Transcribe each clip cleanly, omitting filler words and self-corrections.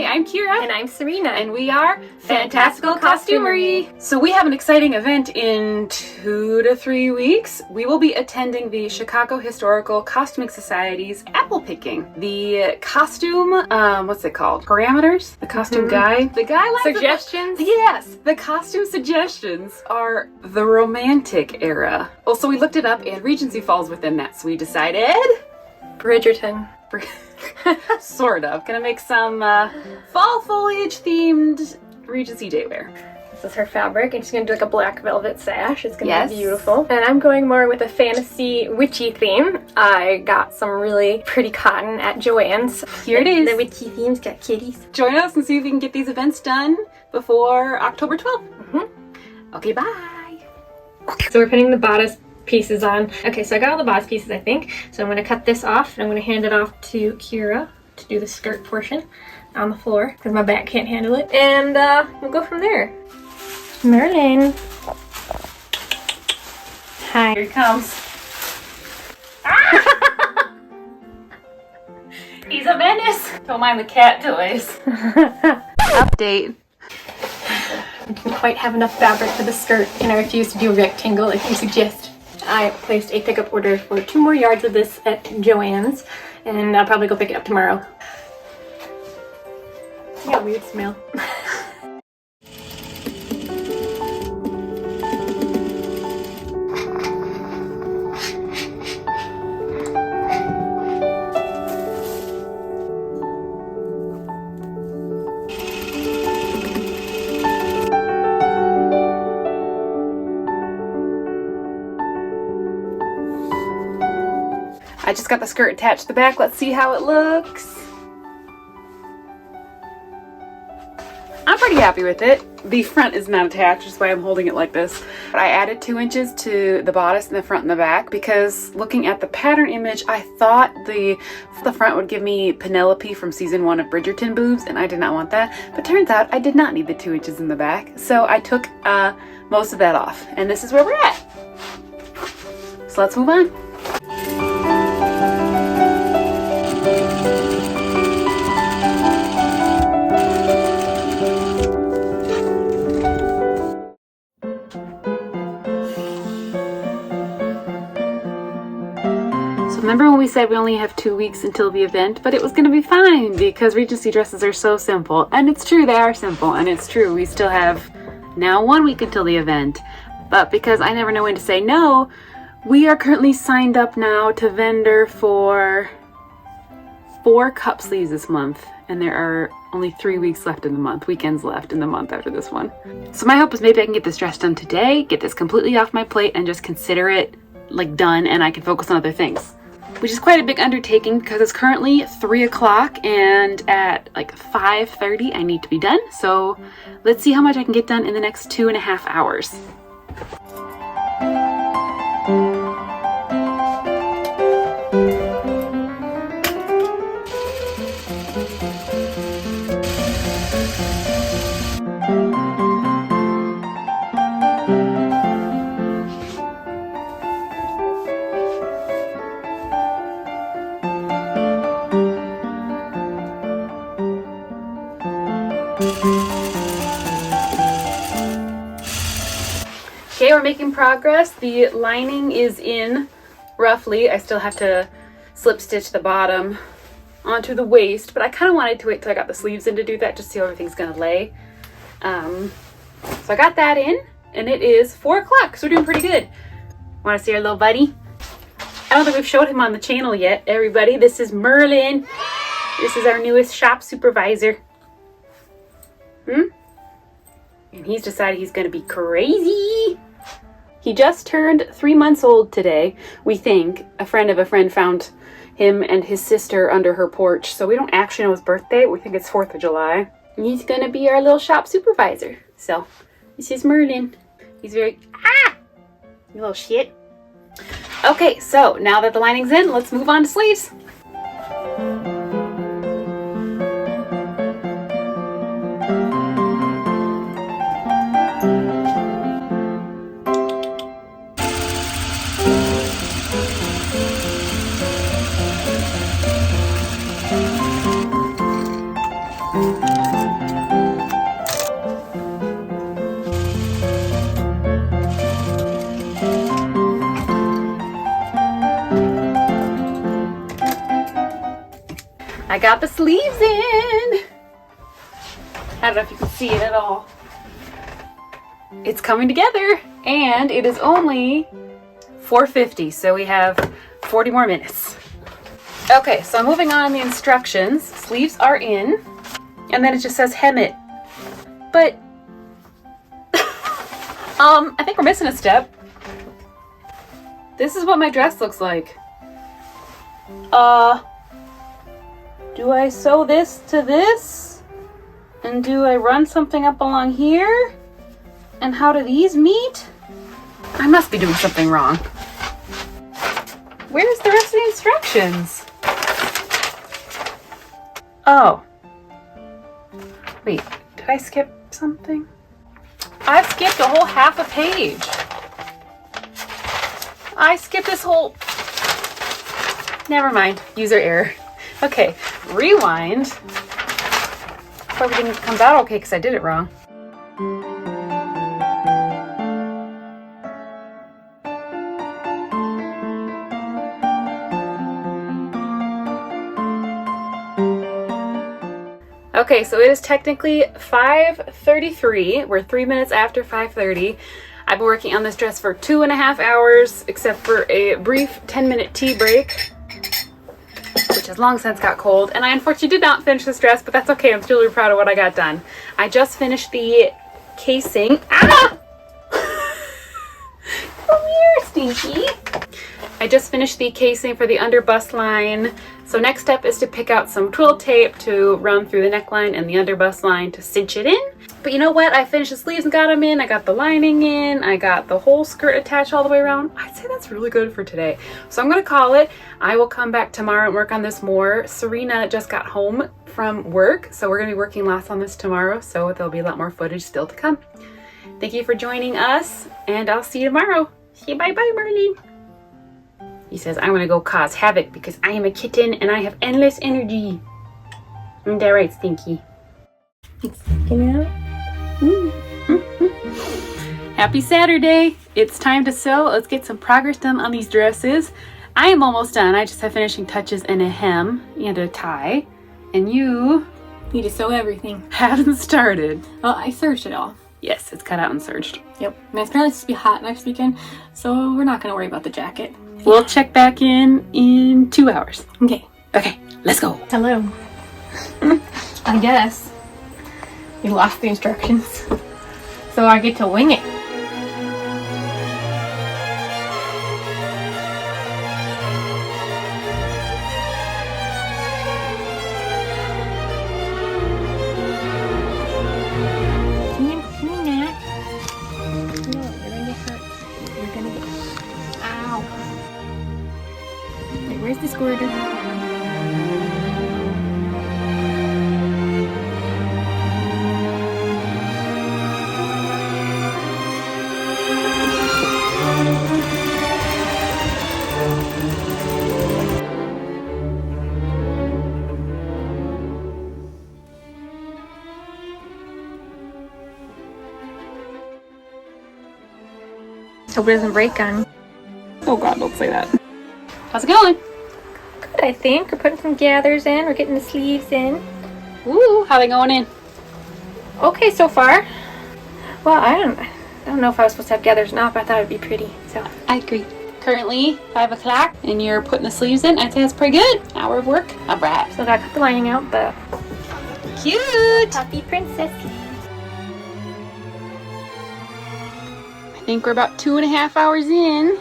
I'm Kira. And I'm Serena. And we are Fantastical Costumery. So we have an exciting event in 2 to 3 weeks. We will be attending the Chicago Historical Costuming Society's apple picking. The costume, what's it called? Parameters? The costume guide? The guidelines? Suggestions? Yes! The costume suggestions are the Romantic era. Well, so we looked it up and Regency falls within that, so we decided... Bridgerton. Sort of. Gonna make some fall foliage themed Regency day wear. This is her fabric, and she's gonna do like a black velvet sash. It's gonna Yes. be beautiful. And I'm going more with a fantasy witchy theme. I got some really pretty cotton at Joann's. Here it is. The witchy theme's got kitties. Join us and see if we can get these events done before October 12th. Okay, bye. So we're putting the bodice pieces on. Okay, so I got all the bodice pieces, I think. So I'm gonna cut this off, and I'm gonna hand it off to Kira to do the skirt portion on the floor, because my back can't handle it. And we'll go from there. Merlin. Hi. Here he comes. Ah! He's a menace. Don't mind the cat toys. Update. I didn't quite have enough fabric for the skirt, and I refuse to do a rectangle like you suggest. I placed a pickup order for 2 more yards of this at Joann's, and I'll probably go pick it up tomorrow. It's got a weird smell. I just got the skirt attached to the back. Let's see how it looks. I'm pretty happy with it. The front is not attached, which is why I'm holding it like this. But I added 2 inches to the bodice in the front and the back because looking at the pattern image, I thought the front would give me Penelope from season 1 of Bridgerton boobs, and I did not want that. But turns out I did not need the 2 inches in the back, so I took most of that off. And this is where we're at. So let's move on. Remember when we said we only have 2 weeks until the event, but it was going to be fine because Regency dresses are so simple. And it's true, they are simple, and it's true, we still have now 1 week until the event. But because I never know when to say no, we are currently signed up now to vendor for 4 cup sleeves this month. And there are only 3 weeks left in the month, weekends left in the month after this one. So my hope is maybe I can get this dress done today, get this completely off my plate, and just consider it like done, and I can focus on other things. Which is quite a big undertaking because it's currently 3 o'clock and at like 5:30 I need to be done. So let's see how much I can get done in the next 2.5 hours. Okay, we're making progress. The lining is in roughly. I still have to slip stitch the bottom onto the waist, but I kind of wanted to wait till I got the sleeves in to do that, just see how everything's gonna lay. So I got that in, and it is 4 o'clock, so we're doing pretty good. Want to see our little buddy? I don't think we've showed him on the channel yet, everybody. This is Merlin. This is our newest shop supervisor. And he's decided he's gonna be crazy. He just turned 3 months old today, we think. A friend of a friend found him and his sister under her porch, so we don't actually know his birthday. We think it's 4th of July. And he's gonna be our little shop supervisor. So, this is Merlin. He's very, you little shit. Okay, so now that the lining's in, let's move on to sleeves. I got the sleeves in. I don't know if you can see it at all. It's coming together, and it is only 4:50, so we have 40 more minutes. Okay, so I'm moving on the instructions. Sleeves are in, and then it just says hem it. But I think we're missing a step. This is what my dress looks like. Do I sew this to this? And do I run something up along here? And how do these meet? I must be doing something wrong. Where's the rest of the instructions? Oh. Wait, did I skip something? I've skipped a whole half a page. I skipped this whole... Never mind. User error. Okay, rewind. Hope everything comes out okay because I did it wrong. Okay, so it is technically 5:33. We're 3 minutes after 5:30. I've been working on this dress for 2.5 hours, except for a brief 10-minute tea break, which has long since got cold. And I unfortunately did not finish this dress, but that's okay. I'm still really proud of what I got done. I just finished the casing. Ah! Come here, Stinky. I just finished the casing for the under bust line. So next step is to pick out some twill tape to run through the neckline and the under bust line to cinch it in. But you know what? I finished the sleeves and got them in. I got the lining in. I got the whole skirt attached all the way around. I'd say that's really good for today. So I'm going to call it. I will come back tomorrow and work on this more. Serena just got home from work, so we're going to be working lots on this tomorrow. So there'll be a lot more footage still to come. Thank you for joining us, and I'll see you tomorrow. Say bye-bye, Merlin. He says, I'm going to go cause havoc because I am a kitten and I have endless energy. Isn't that right, Stinky? Happy Saturday. It's time to sew. Let's get some progress done on these dresses. I am almost done. I just have finishing touches and a hem and a tie. And you Need to sew everything. haven't started. Well, I serged it all. Yes, it's cut out and serged. Yep. And it's apparently supposed to be hot next weekend, so we're not going to worry about the jacket. We'll check back in 2 hours. Okay. Okay, let's go. Hello. I guess you lost the instructions, so I get to wing it. Come here, Nat. No, you're gonna get hurt. You're gonna get... Ow. Wait, where's the squirter? Hope it doesn't break on me. Oh God, don't say that. How's it going? Good, I think. We're putting some gathers in. We're getting the sleeves in. Ooh, how they going in? Okay, so far. Well, I don't know if I was supposed to have gathers or not, but I thought it'd be pretty. So I agree. Currently 5 o'clock, and you're putting the sleeves in. I'd say that's pretty good. Hour of work. A brat. I gotta cut the lining out, but Cute. puppy princess. I think we're about 2.5 hours in.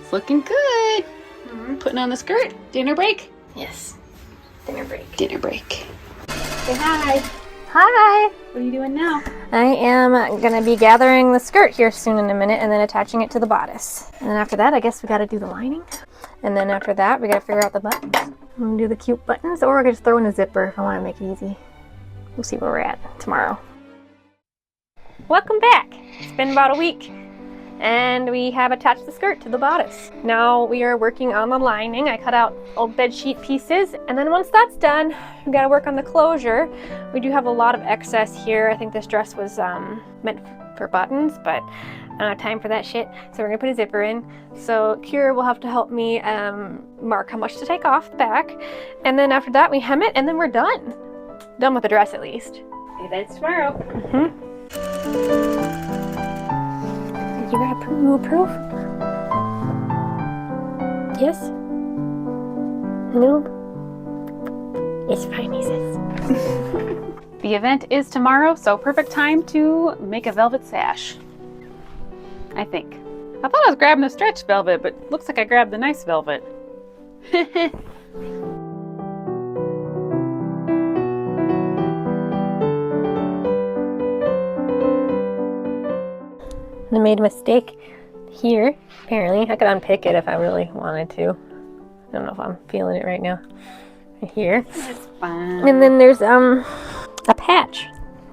It's looking good. Putting on the skirt. Dinner break. Yes. Dinner break. Dinner break. Say hi. Hi. What are you doing now? I am gonna be gathering the skirt here soon in a minute and then attaching it to the bodice. And then after that, I guess we gotta do the lining. And then after that, we gotta figure out the buttons. I'm gonna do the cute buttons, or I could just throw in a zipper if I wanna make it easy. We'll see where we're at tomorrow. Welcome back. It's been about a week. And we have attached the skirt to the bodice. Now we are working on the lining. I cut out old bed sheet pieces, and then once that's done, we gotta work on the closure. We do have a lot of excess here. I think this dress was meant for buttons, but I don't have time for that shit. So we're gonna put a zipper in. So Kira will have to help me mark how much to take off the back. And then after that we hem it and then we're done. Done with the dress at least. The event's tomorrow. You approve? Yes? No? It's fine, he says. The event is tomorrow, so perfect time to make a velvet sash. I think. I thought I was grabbing the stretch velvet, but looks like I grabbed the nice velvet. I made a mistake here, apparently. I could unpick it if I really wanted to. I don't know if I'm feeling it right now. Right here. That's fine. And then there's a patch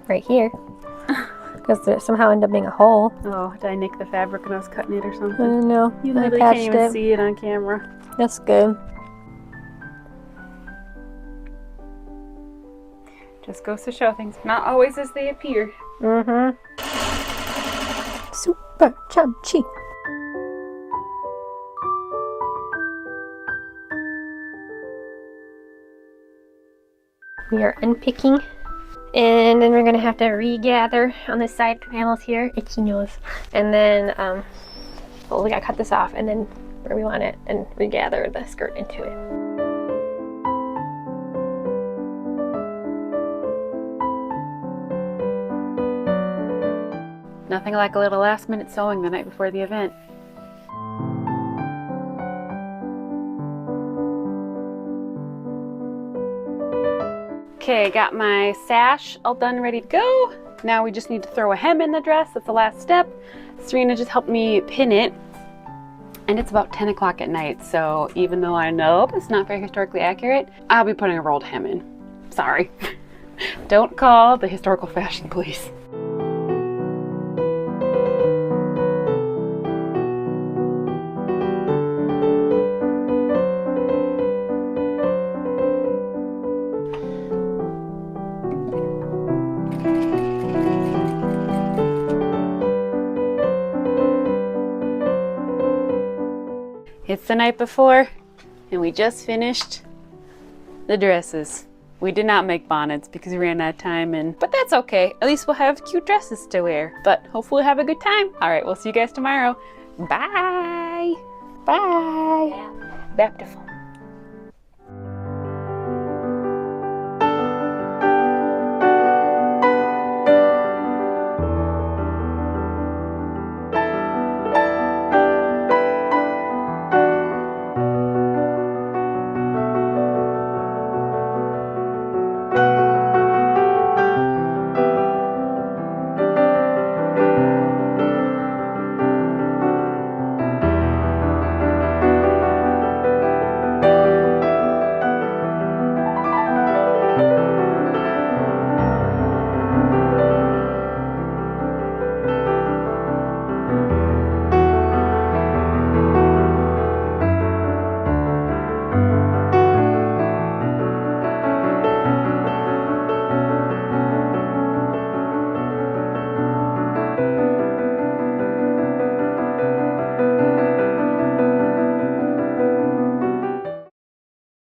right here. Because there somehow ended up being a hole. Oh, did I nick the fabric when I was cutting it or I something? don't know. You I literally patched can't even it. see it on camera. That's good. Just goes to show things not always as they appear. Mm-hmm. Super chunky. We are unpicking, and then we're gonna have to regather on the side panels here. Itchy nose. And then, well, we gotta cut this off and then where we want it and regather the skirt into it. Nothing like a little last minute sewing the night before the event. Okay, got my sash all done, ready to go. Now we just need to throw a hem in the dress. That's the last step. Serena just helped me pin it. And it's about 10 o'clock at night, so even though I know it's not very historically accurate, I'll be putting a rolled hem in. Sorry. Don't call the historical fashion police. It's the night before, and we just finished the dresses. We did not make bonnets because we ran out of time, but that's okay. At least we'll have cute dresses to wear. But hopefully we'll have a good time. All right, we'll see you guys tomorrow. Bye. Bye. Back to phone.